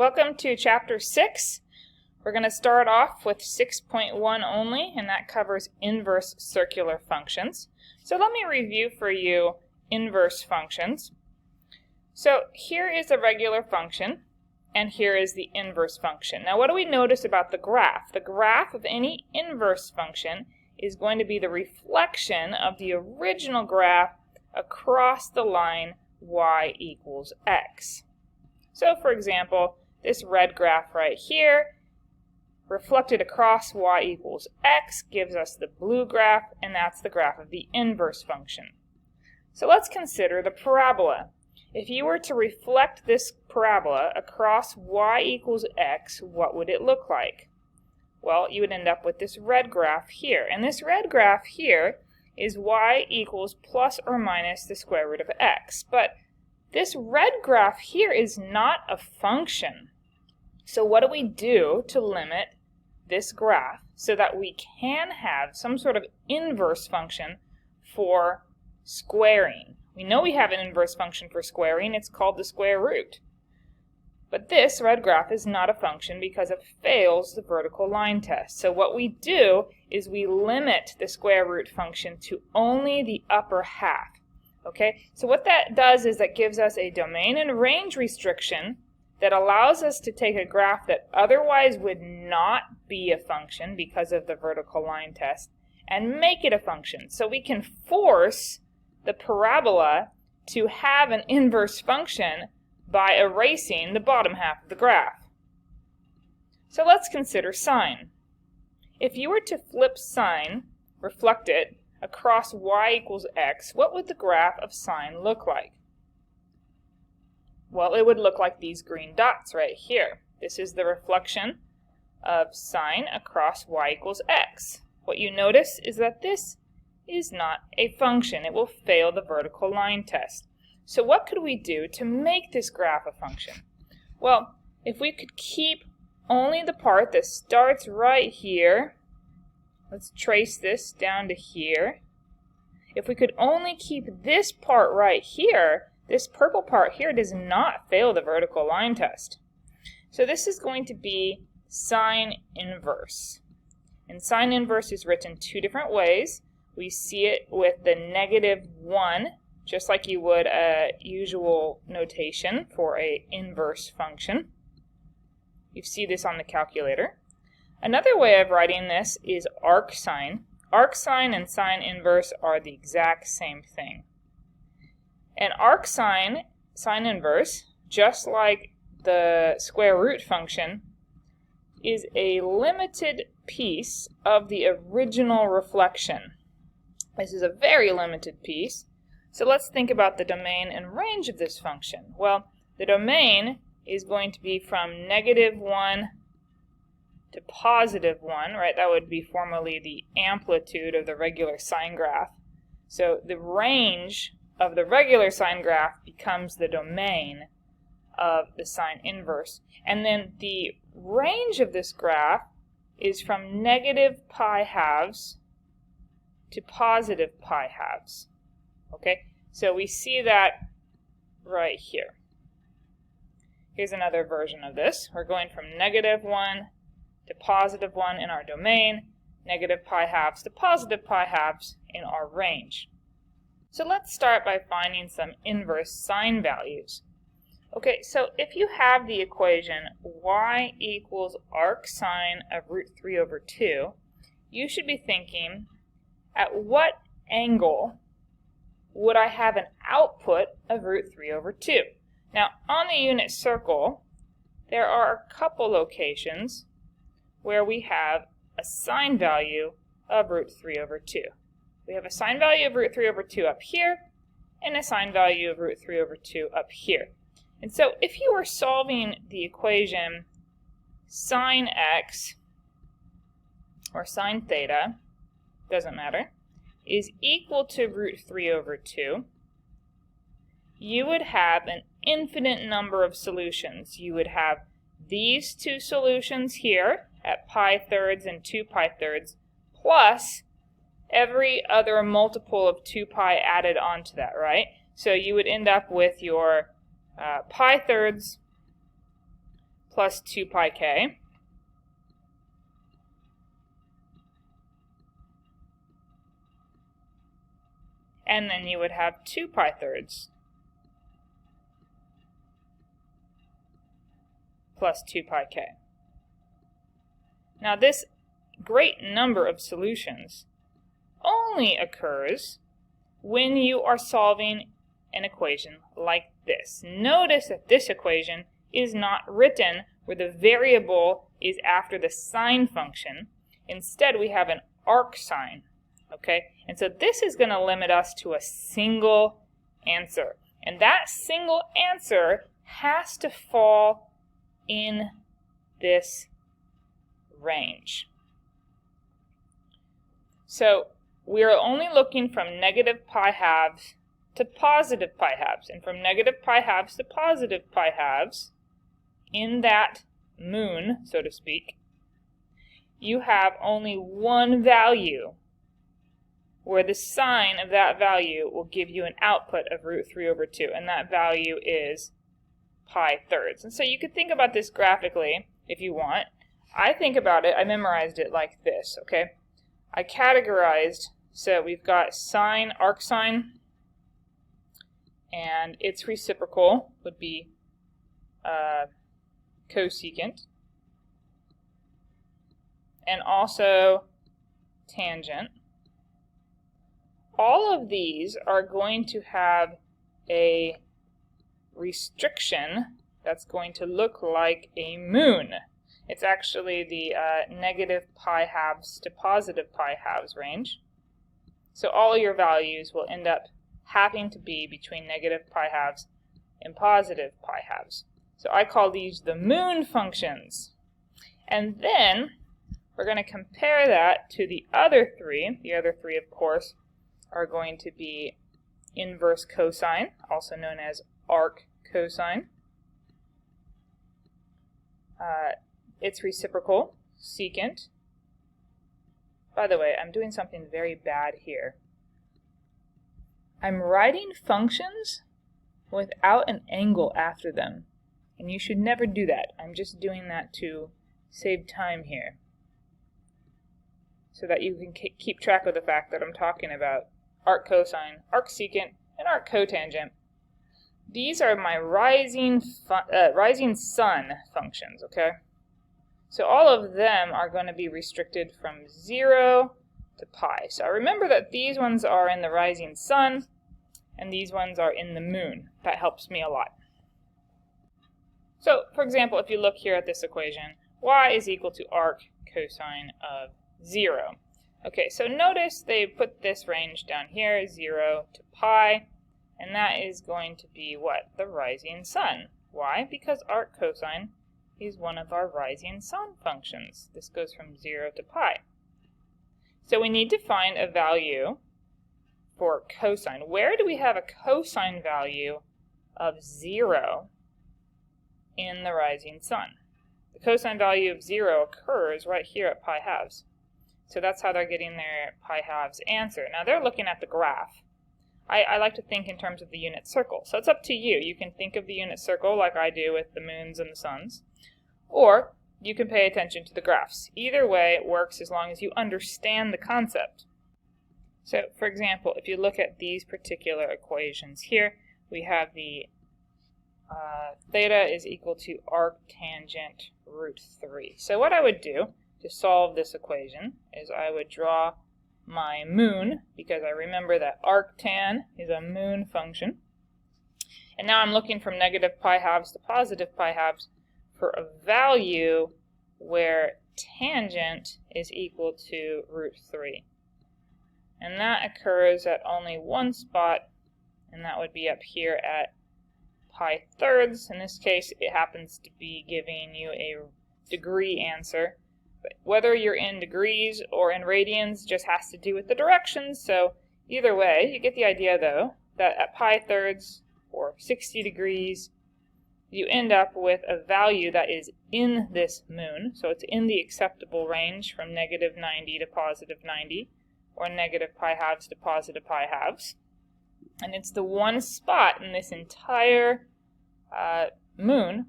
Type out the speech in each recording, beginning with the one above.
Welcome to Chapter 6. We're going to start off with 6.1 only, and that covers inverse circular functions. So let me review for you inverse functions. So here is a regular function, and here is the inverse function. Now what do we notice about the graph? The graph of any inverse function is going to be the reflection of the original graph across the line y equals x. So for example, this red graph right here, reflected across y equals x, gives us the blue graph, and that's the graph of the inverse function. So let's consider the parabola. If you were to reflect this parabola across y equals x, what would it look like? Well, you would end up with this red graph here. And this red graph here is y equals plus or minus the square root of x. But this red graph here is not a function. So what do we do to limit this graph so that we can have some sort of inverse function for squaring? We know we have an inverse function for squaring. It's called the square root. But this red graph is not a function because it fails the vertical line test. So what we do is we limit the square root function to only the upper half. Okay, so what that does is that gives us a domain and range restriction that allows us to take a graph that otherwise would not be a function because of the vertical line test and make it a function. So we can force the parabola to have an inverse function by erasing the bottom half of the graph. So let's consider sine. If you were to flip sine, reflect it, across y equals x, what would the graph of sine look like? Well, it would look like these green dots right here. This is the reflection of sine across y equals x. What you notice is that this is not a function. It will fail the vertical line test. So what could we do to make this graph a function? Well, if we could keep only the part that starts right here, let's trace this down to here. If we could only keep this part right here, this purple part here does not fail the vertical line test. So this is going to be sine inverse. And sine inverse is written two different ways. We see it with the -1, just like you would a usual notation for an inverse function. You see this on the calculator. Another way of writing this is arc sine. Arc sine and sine inverse are the exact same thing. And arc sine, sine inverse, just like the square root function, is a limited piece of the original reflection. This is a very limited piece. So let's think about the domain and range of this function. Well, the domain is going to be from -1 to +1, right? That would be formally the amplitude of the regular sine graph. So the range of the regular sine graph becomes the domain of the sine inverse. And then the range of this graph is from -π12 to +π12. Okay, so we see that right here. Here's another version of this. We're going from -1 to +1 in our domain, -π12 to +π12 in our range. So let's start by finding some inverse sine values. Okay, so if you have the equation y equals arc sine of √3/2, you should be thinking, at what angle would I have an output of √3/2? Now, on the unit circle, there are a couple locations where we have a sine value of √3/2. We have a sine value of √3/2 up here, and a sine value of √3/2 up here. And so if you were solving the equation sine x, or sine theta, doesn't matter, is equal to √3/2, you would have an infinite number of solutions. You would have these two solutions here at π3 and 2π3, plus every other multiple of 2π added onto that, right? So you would end up with your π3 plus 2 pi k. And then you would have 2 pi thirds plus 2 pi k. Now this great number of solutions only occurs when you are solving an equation like this. Notice that this equation is not written where the variable is after the sine function. Instead, we have an arc sine. Okay, and so this is going to limit us to a single answer. And that single answer has to fall in this range. So we are only looking from negative pi halves to positive pi halves. And from negative pi halves to positive pi halves, in that moon, so to speak, you have only one value where the sign of that value will give you an output of root 3 over 2, and that value is pi thirds. And so you could think about this graphically if you want. I think about it, I memorized it like this, okay? I categorized, so we've got sine, arc sine, and its reciprocal would be cosecant, and also tangent. All of these are going to have a restriction that's going to look like a moon. It's actually the negative pi halves to positive pi halves range. So all your values will end up having to be between negative pi halves and positive pi halves. So I call these the moon functions. And then we're going to compare that to the other three. The other three, of course, are going to be inverse cosine, also known as arc cosine. Its reciprocal, secant. By the way, I'm doing something very bad here. I'm writing functions without an angle after them. And you should never do that. I'm just doing that to save time here, so that you can keep track of the fact that I'm talking about arc cosine, arc secant, and arc cotangent. These are my rising sun functions, okay? So all of them are going to be restricted from 0 to pi. So remember that these ones are in the rising sun, and these ones are in the moon. That helps me a lot. So, for example, if you look here at this equation, y is equal to arc cosine of 0. Okay, so notice they put this range down here, 0 to pi, and that is going to be what? The rising sun. Why? Because arc cosine is one of our rising sun functions. This goes from 0 to pi. So we need to find a value for cosine. Where do we have a cosine value of 0 in the rising sun? The cosine value of 0 occurs right here at pi halves. So that's how they're getting their pi halves answer. Now they're looking at the graph. I like to think in terms of the unit circle. So it's up to you. You can think of the unit circle like I do with the moons and the suns. Or you can pay attention to the graphs. Either way it works as long as you understand the concept. So for example, if you look at these particular equations here, we have the theta is equal to arc tangent root 3. So what I would do to solve this equation is I would draw my moon, because I remember that arctan is a moon function. And now I'm looking from negative pi halves to positive pi halves for a value where tangent is equal to root 3. And that occurs at only one spot, and that would be up here at pi thirds. In this case, it happens to be giving you a degree answer. But whether you're in degrees or in radians just has to do with the directions. So either way, you get the idea though, that at pi thirds or 60 degrees, you end up with a value that is in this moon. So it's in the acceptable range from negative 90 to positive 90, or negative pi halves to positive pi halves. And it's the one spot in this entire moon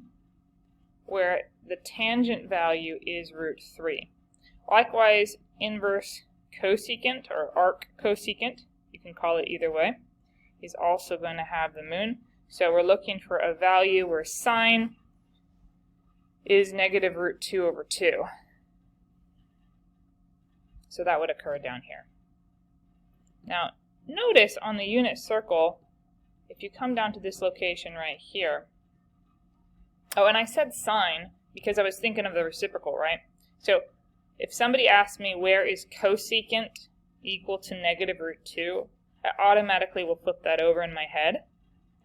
where the tangent value is root 3. Likewise, inverse cosecant or arc cosecant, you can call it either way, is also going to have the moon. So we're looking for a value where sine is negative root 2 over 2. So that would occur down here. Now, notice on the unit circle, if you come down to this location right here, oh, and I said sine because I was thinking of the reciprocal, right? So if somebody asks me where is cosecant equal to negative root 2, I automatically will flip that over in my head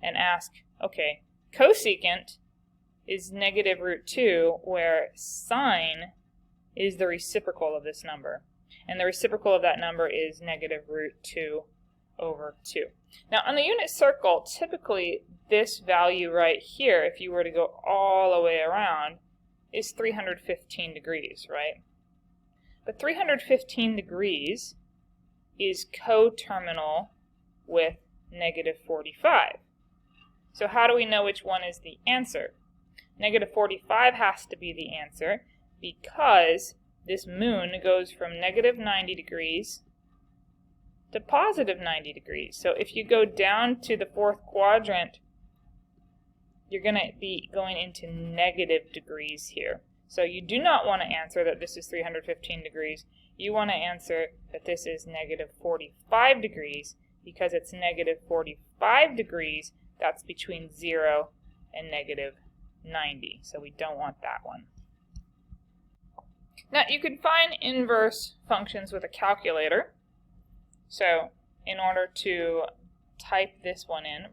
and ask, okay, cosecant is negative root 2, where sine is the reciprocal of this number. And the reciprocal of that number is negative root 2 over 2. Now on the unit circle, typically this value right here, if you were to go all the way around, is 315 degrees, right? But 315 degrees is coterminal with negative 45. So how do we know which one is the answer? Negative 45 has to be the answer because this moon goes from negative 90 degrees to positive 90 degrees. So if you go down to the fourth quadrant, you're going to be going into negative degrees here. So you do not want to answer that this is 315 degrees. You want to answer that this is negative 45 degrees because it's negative 45 degrees. That's between 0 and negative 90. So we don't want that one. Now you can find inverse functions with a calculator. So in order to type this one in,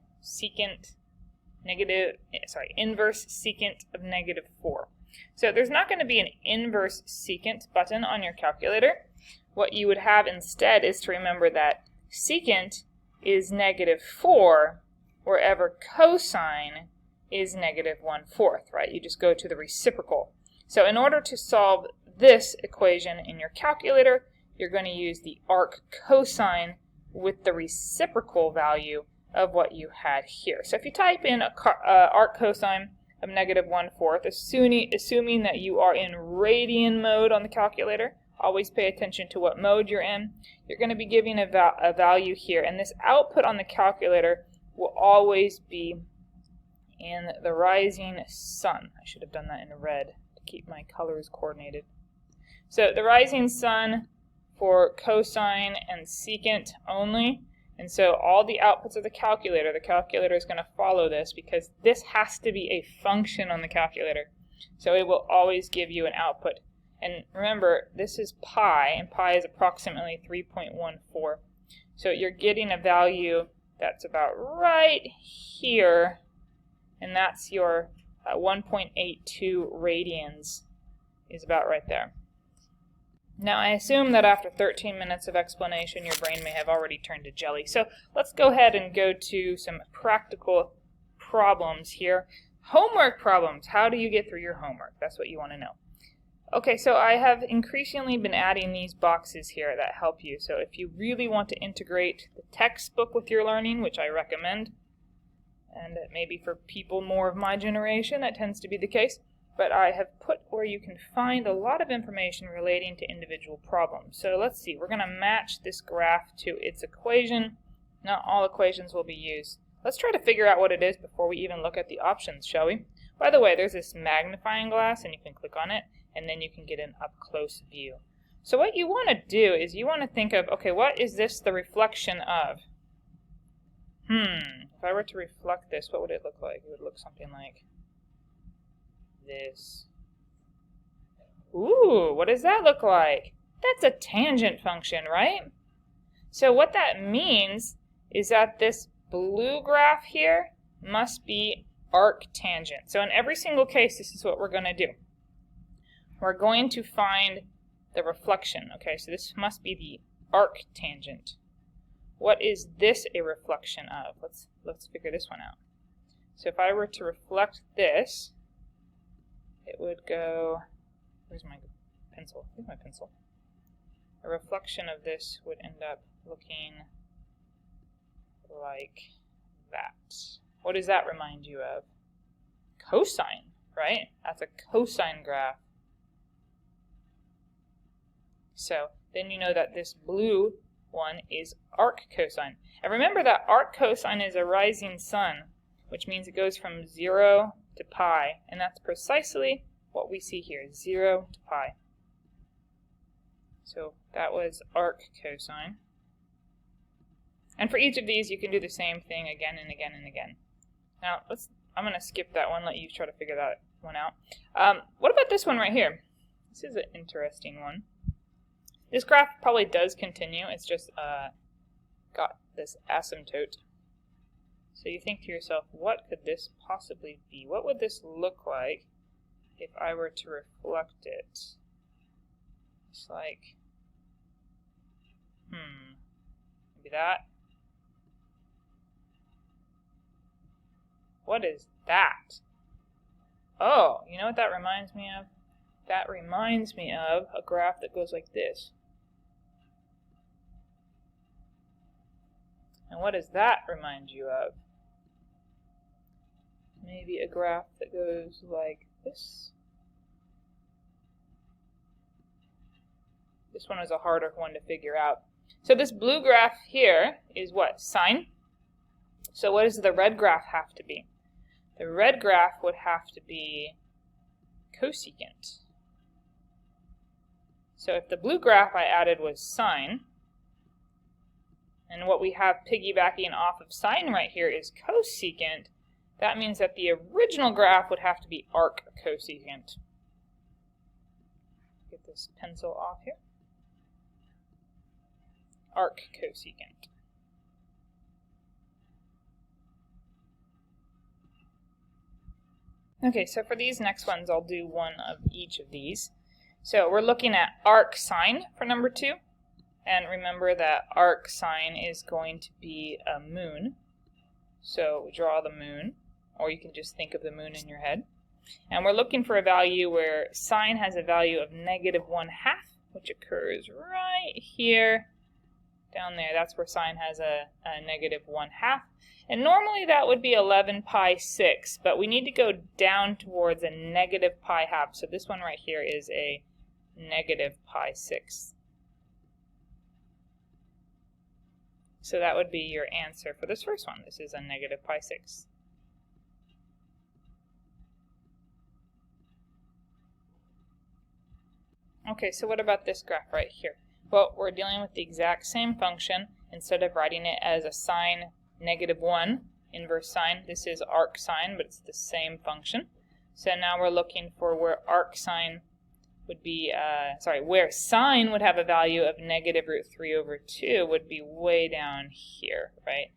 inverse secant of negative 4. So there's not going to be an inverse secant button on your calculator. What you would have instead is to remember that secant is negative 4 wherever cosine is negative 1/4, right? You just go to the reciprocal. So in order to solve this equation in your calculator, you're going to use the arc cosine with the reciprocal value of what you had here. So if you type in arc cosine of negative 1/4, assuming that you are in radian mode on the calculator, always pay attention to what mode you're in, you're going to be giving a value here. And this output on the calculator will always be in the rising sun. I should have done that in red to keep my colors coordinated. So the rising sun for cosine and secant only. And so all the outputs of the calculator is going to follow this because this has to be a function on the calculator. So it will always give you an output. And remember, this is pi, and pi is approximately 3.14. So you're getting a value that's about right here, and that's your 1.82 radians is about right there. Now I assume that after 13 minutes of explanation your brain may have already turned to jelly. So let's go ahead and go to some practical problems here. Homework problems. How do you get through your homework? That's what you want to know. Okay, so I have increasingly been adding these boxes here that help you. So if you really want to integrate the textbook with your learning, which I recommend, and maybe for people more of my generation that tends to be the case, but I have put where you can find a lot of information relating to individual problems. So let's see, we're going to match this graph to its equation. Not all equations will be used. Let's try to figure out what it is before we even look at the options, shall we? By the way, there's this magnifying glass, and you can click on it, and then you can get an up-close view. So what you want to do is you want to think of, okay, what is this the reflection of? If I were to reflect this, what would it look like? It would look something like this. Ooh, what does that look like? That's a tangent function, right? So what that means is that this blue graph here must be arctangent. So in every single case, this is what we're going to do. We're going to find the reflection. Okay, so this must be the arctangent. What is this a reflection of? Let's figure this one out. So if I were to reflect this, it would go, where's my pencil? Here's my pencil. A reflection of this would end up looking like that. What does that remind you of? Cosine, right? That's a cosine graph. So then you know that this blue one is arc cosine. And remember that arc cosine is a rising sun, which means it goes from 0 to pi, and that's precisely what we see here, 0 to pi. So that was arc cosine. And for each of these, you can do the same thing again and again and again. Now, I'm going to skip that one, let you try to figure that one out. What about this one right here? This is an interesting one. This graph probably does continue. It's just got this asymptote. So you think to yourself, what could this possibly be? What would this look like if I were to reflect it? It's like, maybe that. What is that? Oh, you know what that reminds me of? That reminds me of a graph that goes like this. And what does that remind you of? Maybe a graph that goes like this. This one is a harder one to figure out. So this blue graph here is what? Sine. So what does the red graph have to be? The red graph would have to be cosecant. So if the blue graph I added was sine, and what we have piggybacking off of sine right here is cosecant, that means that the original graph would have to be arc cosecant. Get this pencil off here. Arc cosecant. Okay, so for these next ones, I'll do one of each of these. So we're looking at arc sine for number 2. And remember that arc sine is going to be a moon. So draw the moon, or you can just think of the moon in your head. And we're looking for a value where sine has a value of -1/2, which occurs right here, down there. That's where sine has a -1/2. And normally that would be 11 pi 6, but we need to go down towards a negative pi half. So this one right here is a negative pi 6. So that would be your answer for this first one. This is a negative pi 6. Okay, so what about this graph right here? Well, we're dealing with the exact same function. Instead of writing it as a sine -1, inverse sine, this is arc sine, but it's the same function. So now we're looking for where arc sine would be, where sine would have a value of -√3/2 would be way down here, right?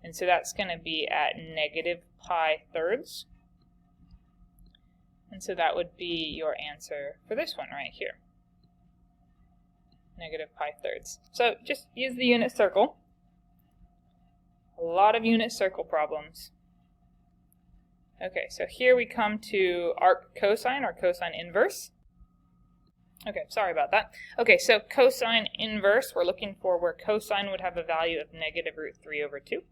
And so that's going to be at negative pi thirds. And so that would be your answer for this one right here. Negative pi thirds. So just use the unit circle. A lot of unit circle problems. Okay, so here we come to arc cosine or cosine inverse. Okay, sorry about that. Okay, so cosine inverse, we're looking for where cosine would have a value of -√3/2.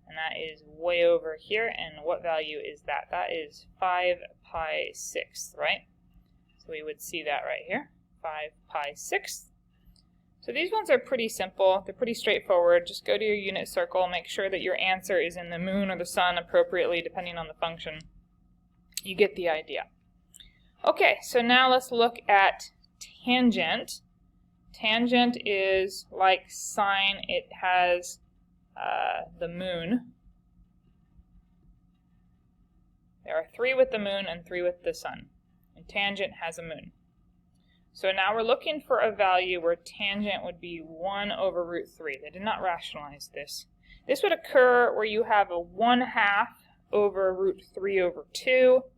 And that is way over here. And what value is that? That is 5 pi 6, right? So we would see that right here, 5 pi 6. So these ones are pretty simple. They're pretty straightforward. Just go to your unit circle, make sure that your answer is in the moon or the sun appropriately, depending on the function. You get the idea. Okay, so now let's look at tangent. Tangent is like sine. It has the moon. There are 3 with the moon and 3 with the sun. And tangent has a moon. So now we're looking for a value where tangent would be 1/√3. They did not rationalize this. This would occur where you have a 1/2 over √3/2.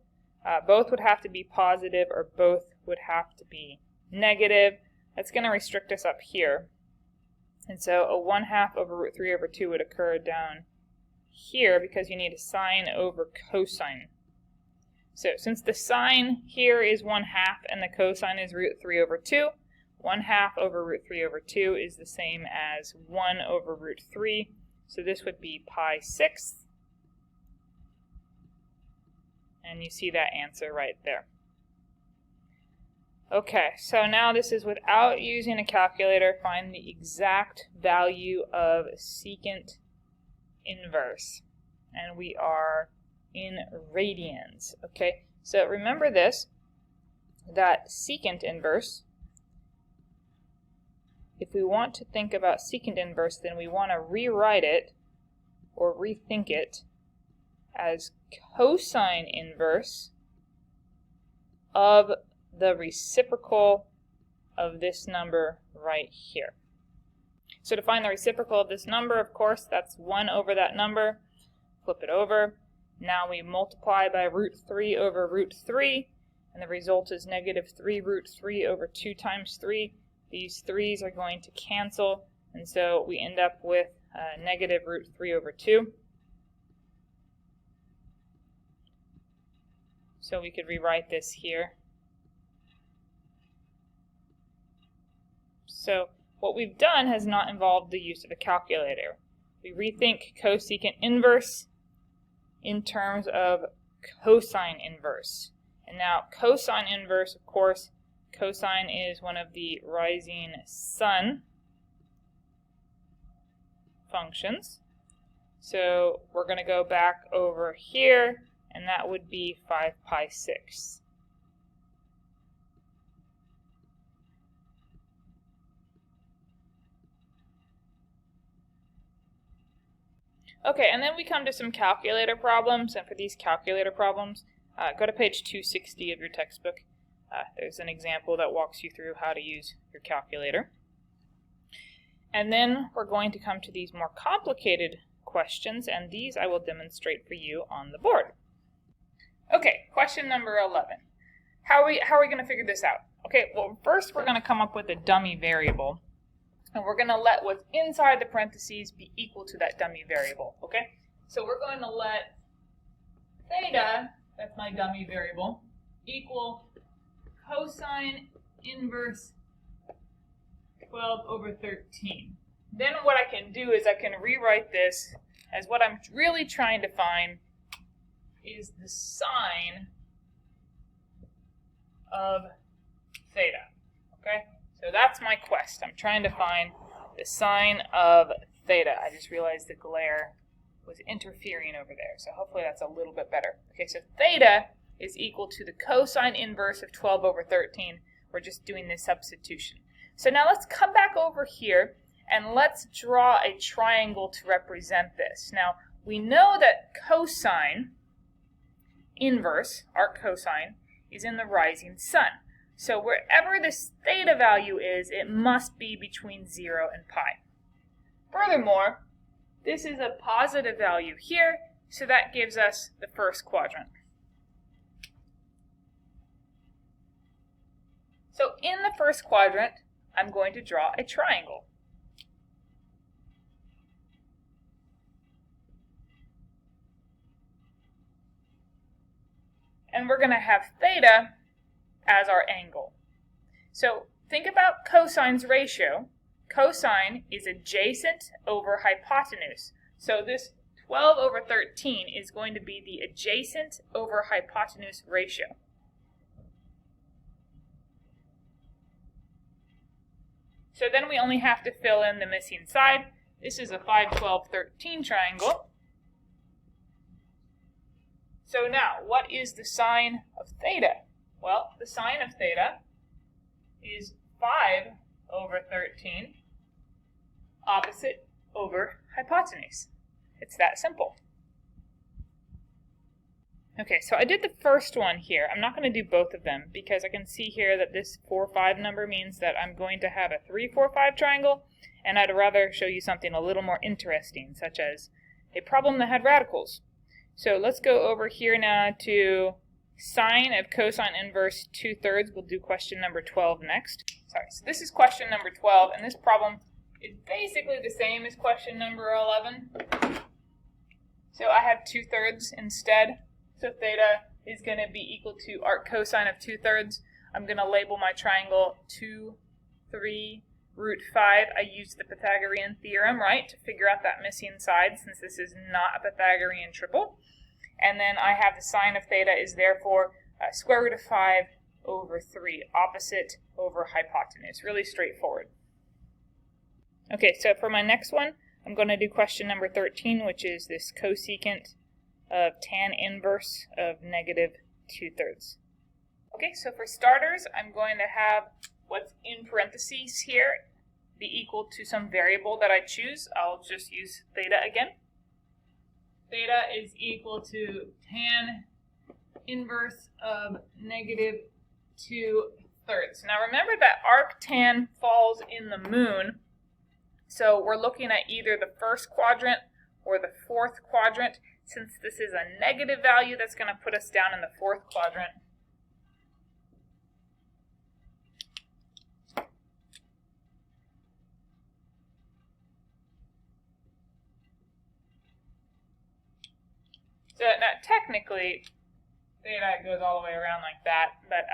Both would have to be positive or both would have to be negative. That's going to restrict us up here. And so a 1/2 over √3/2 would occur down here because you need a sine over cosine. So since the sine here is 1/2 and the cosine is √3/2, 1/2 over √3/2 is the same as 1/√3. So this would be pi 6. And you see that answer right there. Okay, so now this is without using a calculator. Find the exact value of secant inverse. And we are in radians. Okay, so remember this, that secant inverse, if we want to think about secant inverse, then we want to rewrite it or rethink it as cosine inverse of the reciprocal of this number right here. So to find the reciprocal of this number, of course, that's 1 over that number. Flip it over. Now we multiply by root 3 over root 3, and the result is negative 3 root 3 over 2 times 3. These 3's are going to cancel, and so we end up with negative root 3 over 2. So we could rewrite this here. So what we've done has not involved the use of a calculator. We rethink cosecant inverse in terms of cosine inverse. And now cosine inverse, of course, cosine is one of the rising sun functions. So we're going to go back over here, and that would be 5 pi 6. Okay, and then we come to some calculator problems, and for these calculator problems, go to page 260 of your textbook. There's an example that walks you through how to use your calculator. And then we're going to come to these more complicated questions, and these I will demonstrate for you on the board. Okay, question number 11. How are we going to figure this out? Okay, well, first we're going to come up with a dummy variable. And we're going to let what's inside the parentheses be equal to that dummy variable, okay? So we're going to let theta, that's my dummy variable, equal cosine inverse 12 over 13. Then what I can do is I can rewrite this as what I'm really trying to find is the sine of theta, okay? So that's my quest. I'm trying to find the sine of theta. I just realized the glare was interfering over there, so hopefully that's a little bit better. Okay, so theta is equal to the cosine inverse of 12 over 13. We're just doing this substitution. So now let's come back over here and let's draw a triangle to represent this. Now, we know that cosine inverse, arc cosine, is in the rising sun. So wherever this theta value is, it must be between 0 and pi. Furthermore, this is a positive value here, so that gives us the first quadrant. So in the first quadrant, I'm going to draw a triangle. And we're going to have theta as our angle. So think about cosine's ratio. Cosine is adjacent over hypotenuse. So this 12 over 13 is going to be the adjacent over hypotenuse ratio. So then we only have to fill in the missing side. This is a 5, 12, 13 triangle. So now, what is the sine of theta? Well, the sine of theta is 5 over 13, opposite over hypotenuse. It's that simple. Okay, so I did the first one here. I'm not going to do both of them because I can see here that this 4, 5 number means that I'm going to have a 3, 4, 5 triangle, and I'd rather show you something a little more interesting, such as a problem that had radicals. So let's go over here now to sine of cosine inverse 2/3. We'll do question number 12 next. Sorry, so this is question number 12, and this problem is basically the same as question number 11. So I have 2/3 instead. So theta is going to be equal to arc cosine of 2/3. I'm going to label my triangle 2, 3, root 5. I used the Pythagorean theorem, right, to figure out that missing side since this is not a Pythagorean triple. And then I have the sine of theta is therefore square root of 5 over 3, opposite over hypotenuse. Really straightforward. Okay, so for my next one, I'm going to do question number 13, which is this cosecant of tan inverse of negative 2/3. Okay, so for starters, I'm going to have what's in parentheses here be equal to some variable that I choose. I'll just use theta again. Theta is equal to tan inverse of negative 2/3. Now remember that arctan falls in the moon, so we're looking at either the first quadrant or the fourth quadrant. Since this is a negative value, that's going to put us down in the fourth quadrant. So now technically, theta goes all the way around like that, but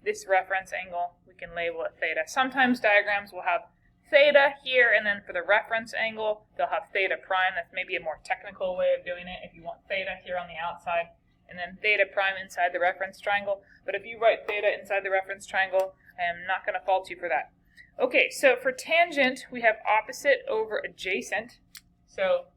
this reference angle, we can label it theta. Sometimes diagrams will have theta here, and then for the reference angle, they'll have theta prime. That's maybe a more technical way of doing it if you want theta here on the outside, and then theta prime inside the reference triangle. But if you write theta inside the reference triangle, I am not going to fault you for that. Okay, so for tangent, we have opposite over adjacent. So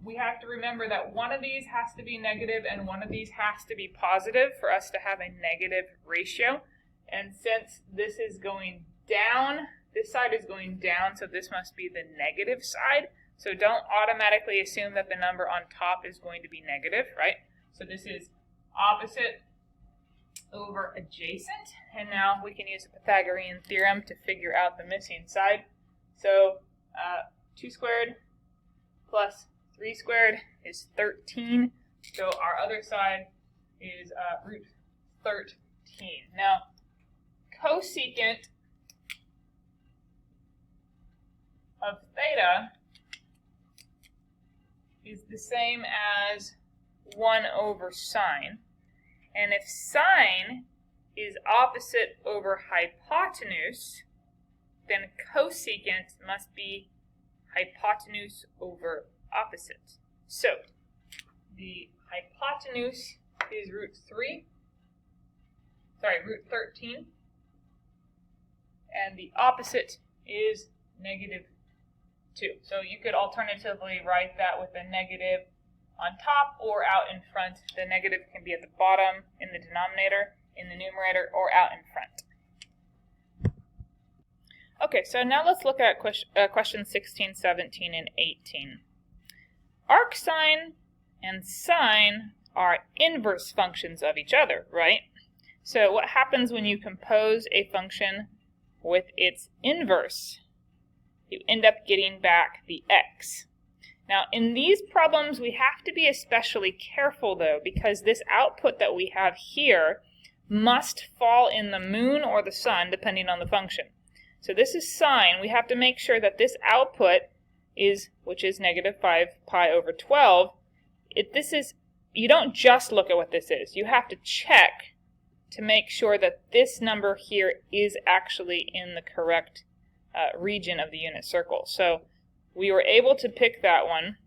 we have to remember that one of these has to be negative and one of these has to be positive for us to have a negative ratio. And since this is going down, this side is going down, so this must be the negative side. So don't automatically assume that the number on top is going to be negative, right? So this is opposite over adjacent. And now we can use the Pythagorean theorem to figure out the missing side. So 2 squared plus 3 squared is 13. So our other side is root 13. Now, cosecant of theta is the same as 1 over sine. And if sine is opposite over hypotenuse, then cosecant must be hypotenuse over opposite. So the hypotenuse is root 13, and the opposite is negative 2. So you could alternatively write that with a negative on top or out in front. The negative can be at the bottom in the denominator, in the numerator, or out in front. Okay, so now let's look at questions 16, 17, and 18. Arcsine and sine are inverse functions of each other, right? So what happens when you compose a function with its inverse? You end up getting back the x. Now, in these problems, we have to be especially careful, though, because this output that we have here must fall in the moon or the sun, depending on the function. So this is sine. We have to make sure that this output is, which is negative 5 pi over 12. You don't just look at what this is. You have to check to make sure that this number here is actually in the correct region of the unit circle. So we were able to pick that one.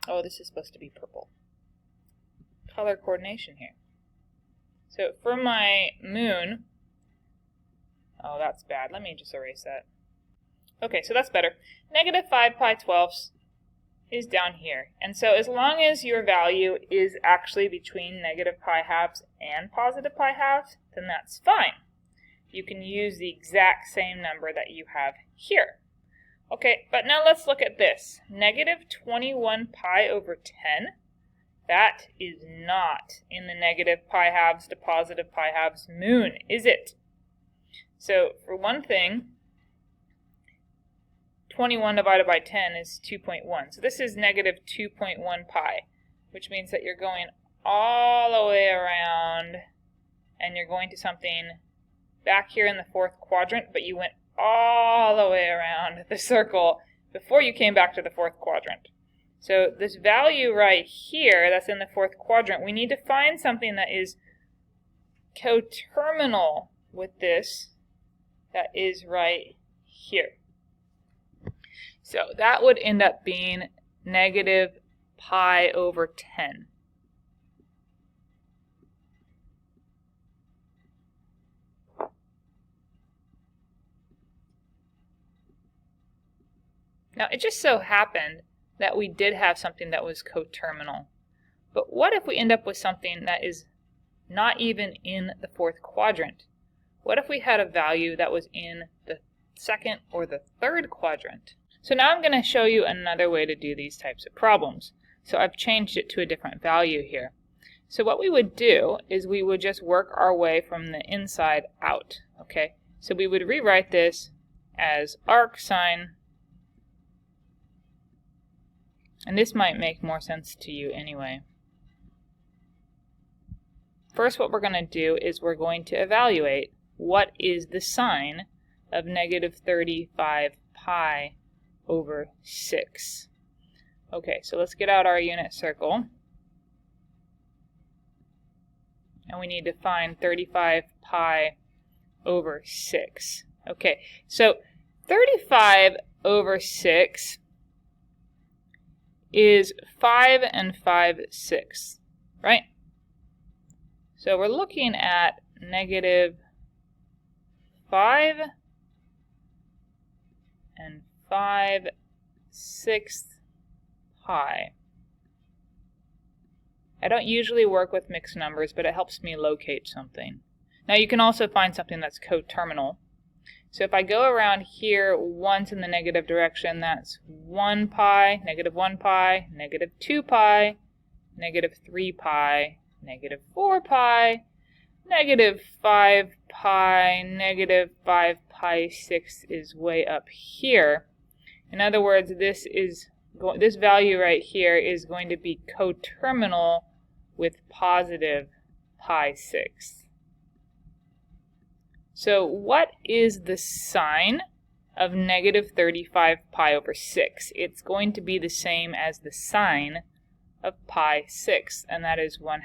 Oh, this is supposed to be purple. Color coordination here. So for my moon, oh, that's bad. Let me just erase that. Okay, so that's better. Negative 5 pi 12ths is down here. And so as long as your value is actually between negative pi halves and positive pi halves, then that's fine. You can use the exact same number that you have here. Okay, but now let's look at this. Negative 21 pi over 10, that is not in the negative pi halves to positive pi halves moon, is it? So for one thing, 21 divided by 10 is 2.1. So this is negative 2.1 pi, which means that you're going all the way around and you're going to something back here in the fourth quadrant, but you went all the way around the circle before you came back to the fourth quadrant. So this value right here that's in the fourth quadrant, we need to find something that is coterminal with this that is right here. So that would end up being negative pi over 10. Now, it just so happened that we did have something that was coterminal. But what if we end up with something that is not even in the fourth quadrant? What if we had a value that was in the second or the third quadrant? So now I'm going to show you another way to do these types of problems. So I've changed it to a different value here. So what we would do is we would just work our way from the inside out. Okay? So we would rewrite this as arc sine. And this might make more sense to you anyway. First, what we're going to do is we're going to evaluate what is the sine of negative 35 pi over 6. Okay, so let's get out our unit circle. And we need to find 35 pi over 6. Okay, so 35 over 6 is 5 and 5/6, right? So we're looking at negative 5 and 5/6 pi. I don't usually work with mixed numbers, but it helps me locate something. Now you can also find something that's coterminal. So if I go around here once in the negative direction, that's 1 pi, negative 1 pi, negative 2 pi, negative 3 pi, negative 4 pi, negative 5 pi, negative 5 pi 6 is way up here. In other words, this value right here is going to be coterminal with positive pi 6. So what is the sine of negative 35 pi over 6? It's going to be the same as the sine of pi 6, and that is 1/2.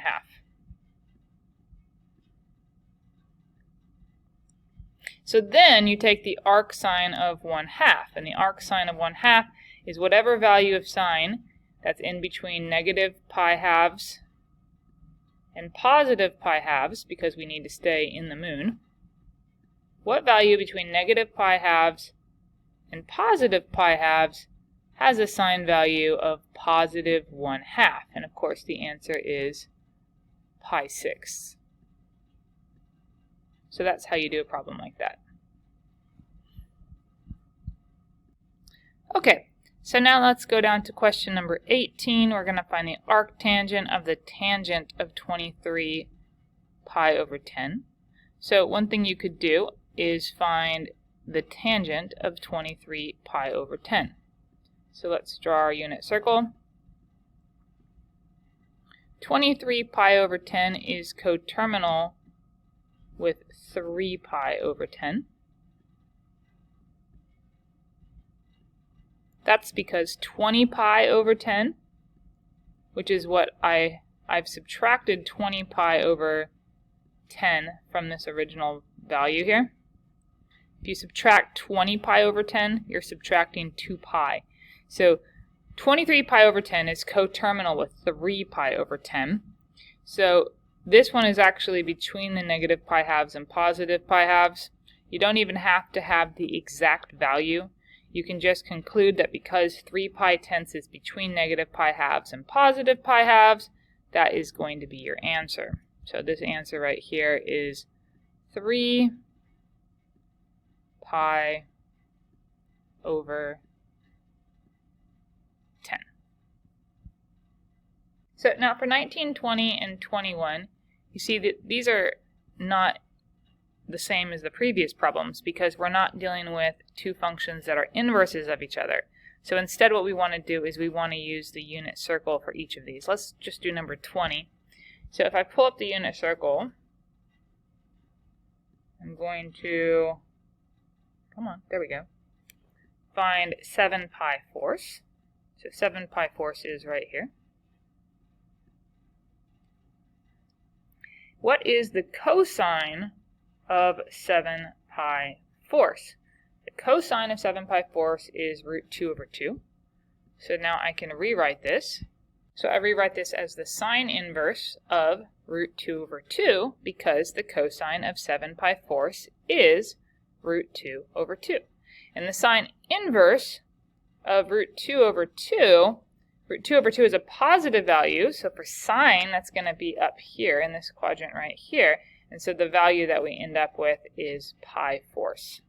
So then you take the arc sine of 1/2, and the arc sine of 1/2 is whatever value of sine that's in between negative pi halves and positive pi halves, because we need to stay in the moon. What value between negative pi halves and positive pi halves has a sine value of positive 1/2? And of course the answer is pi 6. So that's how you do a problem like that. Okay, so now let's go down to question number 18. We're going to find the arctangent of the tangent of 23 pi over 10. So one thing you could do is find the tangent of 23 pi over 10. So let's draw our unit circle. 23 pi over 10 is coterminal with 3 pi over 10. That's because 20 pi over 10, which is what I've subtracted 20 pi over 10 from this original value here. If you subtract 20 pi over 10, you're subtracting 2 pi. So 23 pi over 10 is coterminal with 3 pi over 10. So this one is actually between the negative pi halves and positive pi halves. You don't even have to have the exact value. You can just conclude that because 3 pi tenths is between negative pi halves and positive pi halves, that is going to be your answer. So this answer right here is 3 pi over 10. So now for 19, 20, and 21, you see that these are not the same as the previous problems because we're not dealing with two functions that are inverses of each other. So instead what we want to do is we want to use the unit circle for each of these. Let's just do number 20. So if I pull up the unit circle, I'm going to, come on, there we go, find 7 pi fourths. So 7 pi fourths is right here. What is the cosine of 7 pi fourths? The cosine of 7 pi fourths is root 2 over 2. So now I can rewrite this. So I rewrite this as the sine inverse of root 2 over 2 because the cosine of 7 pi fourths is root 2 over 2. And the sine inverse of root 2 over 2, root 2 over 2 is a positive value, so for sine, that's going to be up here in this quadrant right here. And so the value that we end up with is pi fourths.